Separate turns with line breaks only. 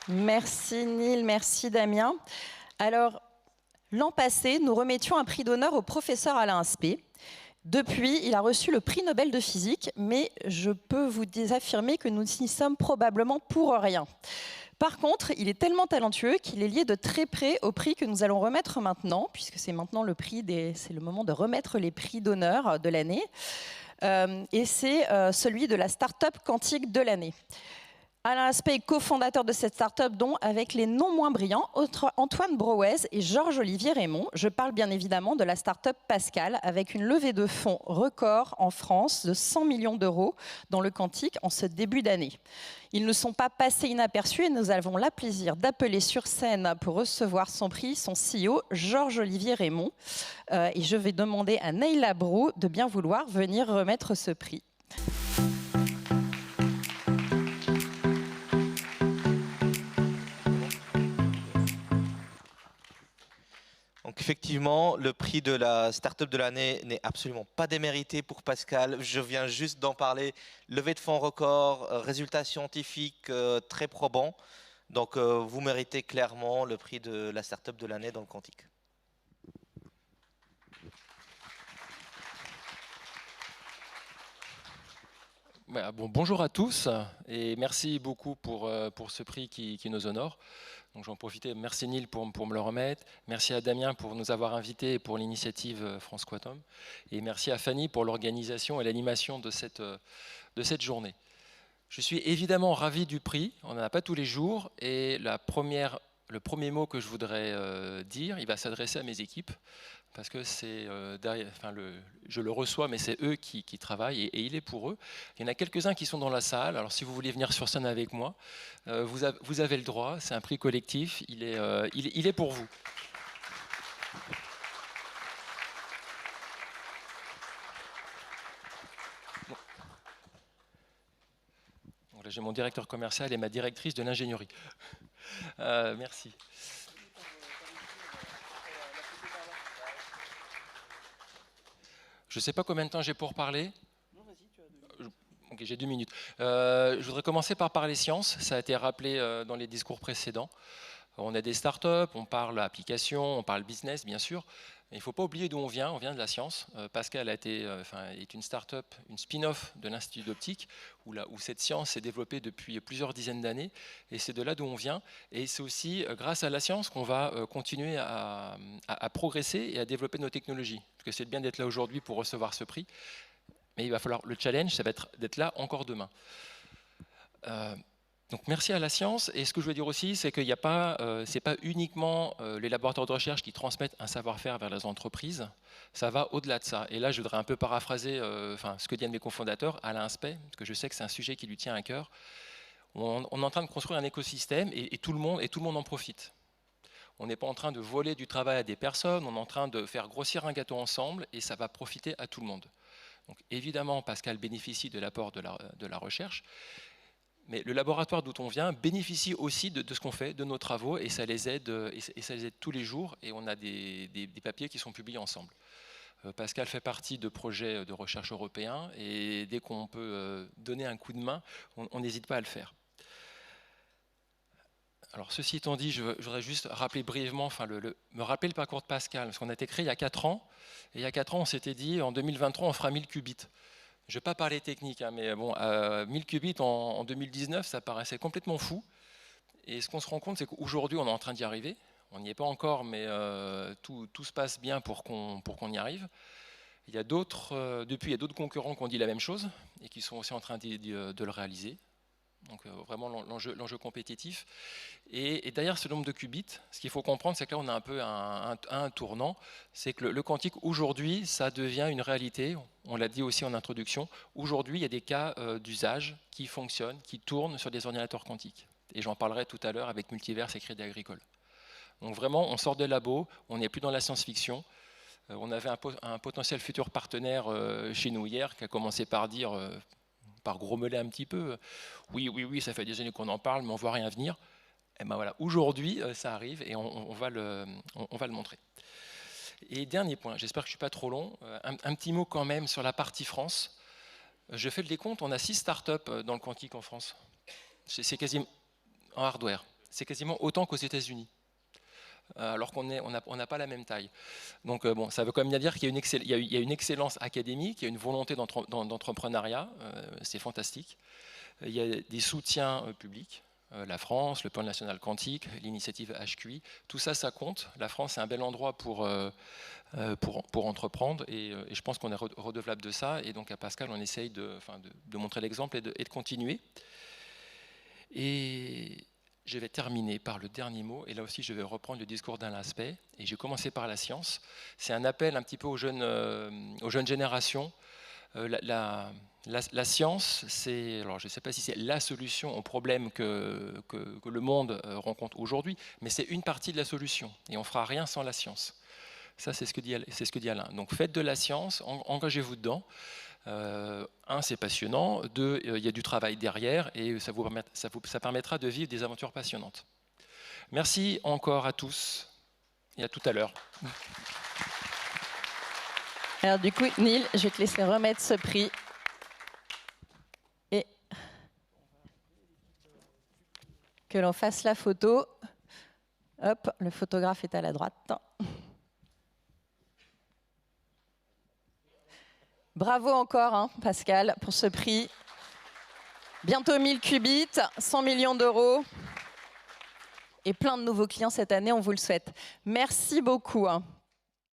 Merci Neil, merci Damien. Alors, l'an passé, nous remettions un prix d'honneur au professeur Alain Aspect. Depuis, il a reçu le prix Nobel de physique, mais je peux vous affirmer que nous n'y sommes probablement pour rien. Par contre, il est tellement talentueux qu'il est lié de très près au prix que nous allons remettre maintenant, puisque c'est maintenant c'est le moment de remettre les prix d'honneur de l'année. Et c'est celui de la start-up quantique de l'année. Alain Aspect est cofondateur de cette start-up, dont, avec les non moins brillants, Antoine Brouez et Georges-Olivier Raymond. Je parle bien évidemment de la start-up Pascal, avec une levée de fonds record en France de 100 millions d'euros dans le quantique en ce début d'année. Ils ne sont pas passés inaperçus et nous avons le plaisir d'appeler sur scène pour recevoir son prix son CEO, Georges-Olivier Raymond. Et je vais demander à Neil Brou de bien vouloir venir remettre ce prix.
Donc effectivement, le prix de la start-up de l'année n'est absolument pas démérité pour Pascal. Je viens juste d'en parler. Levée de fonds record, résultats scientifiques très probants. Donc vous méritez clairement le prix de la start-up de l'année dans le quantique.
Bonjour à tous et merci beaucoup pour ce prix qui nous honore. Donc j'en profite, merci Neil pour me le remettre, merci à Damien pour nous avoir invités et pour l'initiative France Quantum, et merci à Fanny pour l'organisation et l'animation de cette journée. Je suis évidemment ravi du prix, on n'en a pas tous les jours, et le premier mot que je voudrais dire, il va s'adresser à mes équipes, parce que je le reçois, mais c'est eux qui travaillent, et il est pour eux. Il y en a quelques-uns qui sont dans la salle, alors si vous voulez venir sur scène avec moi, vous avez le droit, c'est un prix collectif, il est pour vous. Bon, là, j'ai mon directeur commercial et ma directrice de l'ingénierie. Merci. Je ne sais pas combien de temps j'ai pour parler. Non, vas-y, tu as 2 minutes. Ok, j'ai 2 minutes. Je voudrais commencer par parler science. Ça a été rappelé dans les discours précédents. On a des startups, on parle application, on parle business, bien sûr. Mais il ne faut pas oublier d'où on vient de la science. Pascal est une startup, une spin-off de l'Institut d'optique, où cette science s'est développée depuis plusieurs dizaines d'années. Et c'est de là d'où on vient. Et c'est aussi grâce à la science qu'on va continuer à progresser et à développer nos technologies. Parce que c'est bien d'être là aujourd'hui pour recevoir ce prix. Mais il va falloir, le challenge, ça va être d'être là encore demain. Donc merci à la science, et ce que je veux dire aussi, c'est qu'il n'y a pas, c'est pas uniquement les laboratoires de recherche qui transmettent un savoir-faire vers les entreprises, ça va au-delà de ça. Et là, je voudrais un peu paraphraser ce que dit un de mes cofondateurs, Alain Aspect, parce que je sais que c'est un sujet qui lui tient à cœur. On est en train de construire un écosystème et tout le monde en profite. On n'est pas en train de voler du travail à des personnes, on est en train de faire grossir un gâteau ensemble et ça va profiter à tout le monde. Donc évidemment, Pascal bénéficie de l'apport de la recherche, mais le laboratoire d'où on vient bénéficie aussi de ce qu'on fait, de nos travaux, et ça les aide, tous les jours, et on a des papiers qui sont publiés ensemble. Pascal fait partie de projets de recherche européens, et dès qu'on peut donner un coup de main, on n'hésite pas à le faire. Alors ceci étant dit, je voudrais juste rappeler brièvement, me rappeler le parcours de Pascal, parce qu'on a été créé il y a 4 ans, et il y a 4 ans on s'était dit en 2023 on fera 1000 qubits. Je ne vais pas parler technique, mais bon, 1000 qubits en 2019, ça paraissait complètement fou. Et ce qu'on se rend compte, c'est qu'aujourd'hui, on est en train d'y arriver. On n'y est pas encore, mais tout se passe bien pour qu'on y arrive. Il y a depuis, il y a d'autres concurrents qui ont dit la même chose et qui sont aussi en train de le réaliser. Donc vraiment l'enjeu compétitif. Et derrière ce nombre de qubits, ce qu'il faut comprendre, c'est que là on a un peu un tournant, c'est que le quantique aujourd'hui, ça devient une réalité, on l'a dit aussi en introduction, aujourd'hui il y a des cas d'usage qui fonctionnent, qui tournent sur des ordinateurs quantiques. Et j'en parlerai tout à l'heure avec Multiverse et Crédit Agricole. Donc vraiment, on sort des labos, on n'est plus dans la science-fiction. On avait un potentiel futur partenaire chez nous hier qui a commencé par dire... par grommeler un petit peu, oui, ça fait des années qu'on en parle, mais on ne voit rien venir. Et ben voilà, aujourd'hui, ça arrive et on va le montrer. Et dernier point, j'espère que je ne suis pas trop long, un petit mot quand même sur la partie France. Je fais le décompte, on a 6 startups dans le quantique en France. C'est quasiment en hardware. C'est quasiment autant qu'aux États-Unis, alors qu'on n'a pas la même taille. Donc bon, ça veut quand même bien dire qu'il y a une excellence académique, il y a une volonté d'entrepreneuriat, c'est fantastique. Il y a des soutiens publics, la France, le plan national quantique, l'initiative HQI, tout ça, ça compte. La France, c'est un bel endroit pour entreprendre, et je pense qu'on est redevable de ça. Et donc à Pascal, on essaye de montrer l'exemple et de continuer. Et je vais terminer par le dernier mot, et là aussi je vais reprendre le discours d'Alain Aspect, et j'ai commencé par la science. C'est un appel un petit peu aux jeunes générations. La science, alors je ne sais pas si c'est la solution au problème que le monde rencontre aujourd'hui, mais c'est une partie de la solution, et on ne fera rien sans la science. Ça, c'est ce que dit Alain. Donc faites de la science, engagez-vous dedans. Un, c'est passionnant. Deux, il y a du travail derrière, et ça permettra de vivre des aventures passionnantes. Merci encore à tous, et à tout à l'heure.
Alors du coup, Neil, je vais te laisser remettre ce prix. Et que l'on fasse la photo. Hop, le photographe est à la droite. Bravo encore, hein, Pascal, pour ce prix. Bientôt 1000 qubits, 100 millions d'euros et plein de nouveaux clients cette année, on vous le souhaite. Merci beaucoup.